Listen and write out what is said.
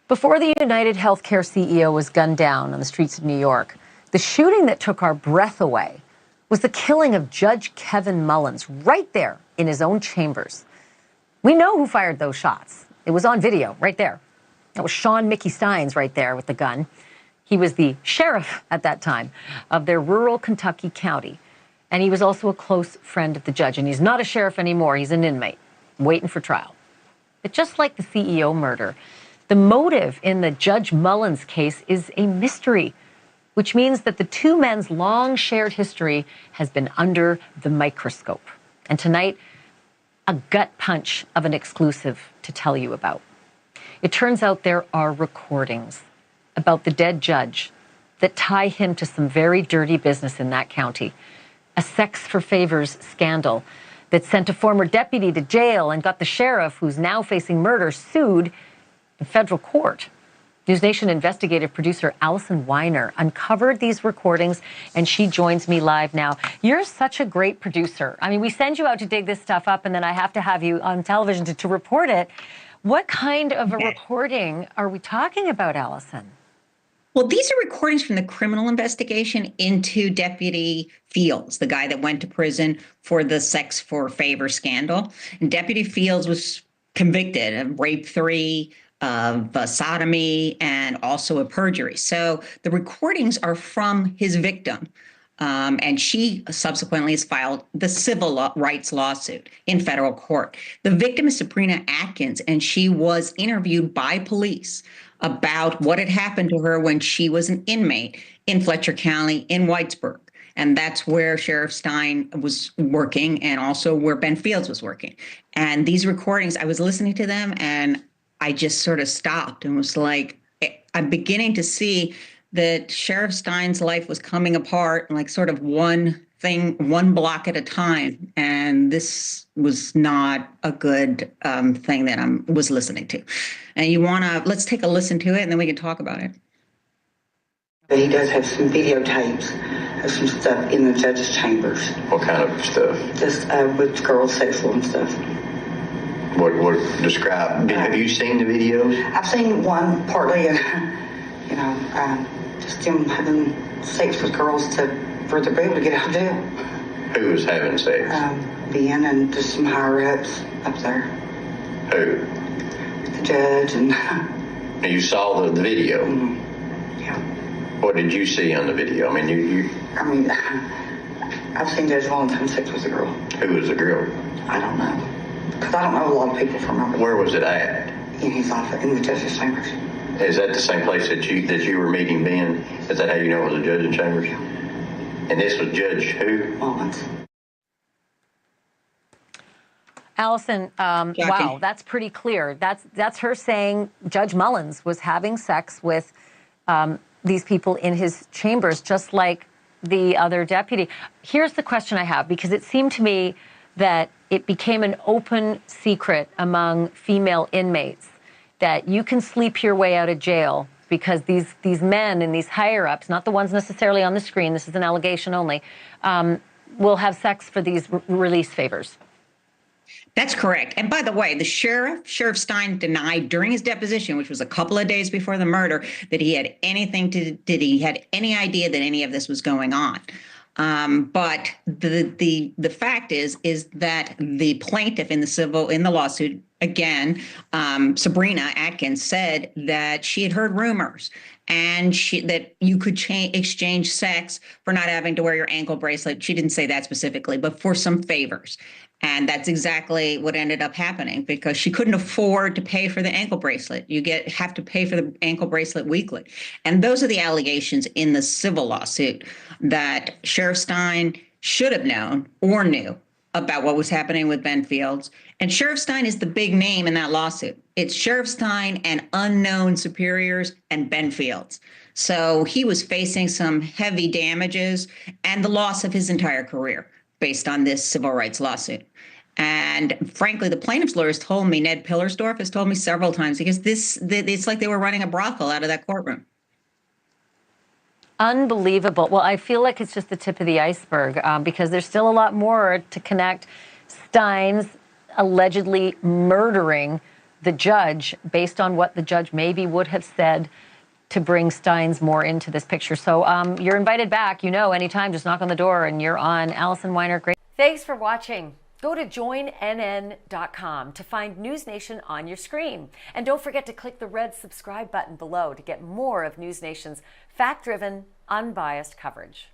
Before the United Healthcare CEO was gunned down on the streets of New York, the shooting that took our breath away was the killing of Judge Kevin Mullins right there in his own chambers. We know who fired those shots. It was on video right there. That was Shawn Mickey Stines right there with the gun. He was the sheriff at that time of their rural Kentucky county. And he was also a close friend of the judge. And he's not a sheriff anymore. He's an inmate waiting for trial. But just like the CEO murder, the motive in the Judge Mullins case is a mystery, which means that the two men's long shared history has been under the microscope. And tonight, a gut punch of an exclusive to tell you about. It turns out there are recordings about the dead judge that tie him to some very dirty business in that county. A sex for favors scandal that sent a former deputy to jail and got the sheriff, who's now facing murder, sued in federal court. News Nation investigative producer Allison Weiner uncovered these recordings, and she joins me live now. You're such a great producer. I mean, we send you out to dig this stuff up, and then I have to have you on television to report it. What kind of a recording are we talking about, Allison? Well, these are recordings from the criminal investigation into Deputy Fields, the guy that went to prison for the sex for favor scandal. And Deputy Fields was convicted of rape 3, of sodomy, and also of perjury. So the recordings are from his victim. And she subsequently has filed the civil rights lawsuit in federal court. The victim is Sabrina Atkins, and she was interviewed by police about what had happened to her when she was an inmate in Letcher County in Whitesburg. And that's where Sheriff Stine was working, and also where Banfield was working. And these recordings, I was listening to them, and I just sort of stopped and was like, I'm beginning to see that Sheriff Stine's life was coming apart, like sort of one thing, one block at a time. And this was not a good thing that I was listening to. And let's take a listen to it, and then we can talk about it. He does have some videotapes of some stuff in the judge's chambers. What kind of stuff? Just with girls' sexual and stuff. What describe? Have you seen the videos? I've seen one partly, just him having sex with girls for to be able to get out of jail. Who was having sex? Ben and just some higher ups up there. Who? The judge and. You saw the video. Mm-hmm. Yeah. What did you see on the video? I mean, I've seen Judge Mullins having sex with a girl. Who was the girl? I don't know. Because I don't know a lot of people from over there. Where was it at? In his office, in the judge's chambers. Is that the same place that you were meeting Ben? Is that how you know it was the judge's chambers? Yeah. And this was Judge who? Mullins. Allison, wow, that's pretty clear. That's her saying Judge Mullins was having sex with these people in his chambers, just like the other deputy. Here's the question I have, because it seemed to me that it became an open secret among female inmates that you can sleep your way out of jail because these men and these higher-ups, not the ones necessarily on the screen, this is an allegation only, will have sex for these release favors. That's correct. And by the way, the Sheriff Stine, denied during his deposition, which was a couple of days before the murder, that he had he had any idea that any of this was going on. But the fact is that the plaintiff in the lawsuit, again, Sabrina Atkins, said that she had heard rumors and that you could exchange sex for not having to wear your ankle bracelet. She didn't say that specifically, but for some favors. And that's exactly what ended up happening, because she couldn't afford to pay for the ankle bracelet. You have to pay for the ankle bracelet weekly. And those are the allegations in the civil lawsuit, that Sheriff Stine should have known or knew about what was happening with Banfields. And Sheriff Stine is the big name in that lawsuit. It's Sheriff Stine and unknown superiors and Banfields. So he was facing some heavy damages and the loss of his entire career based on this civil rights lawsuit. And frankly, the plaintiff's lawyers told me, Ned Pillersdorf has told me several times, because it's like they were running a brothel out of that courtroom. Unbelievable. Well, I feel like it's just the tip of the iceberg, because there's still a lot more to connect Stines allegedly murdering the judge based on what the judge maybe would have said to bring Stines more into this picture. So you're invited back, anytime. Just knock on the door and you're on. Allison Weiner, great. Thanks for watching. Go to joinnn.com to find News Nation on your screen. And don't forget to click the red subscribe button below to get more of News Nation's fact-driven, unbiased coverage.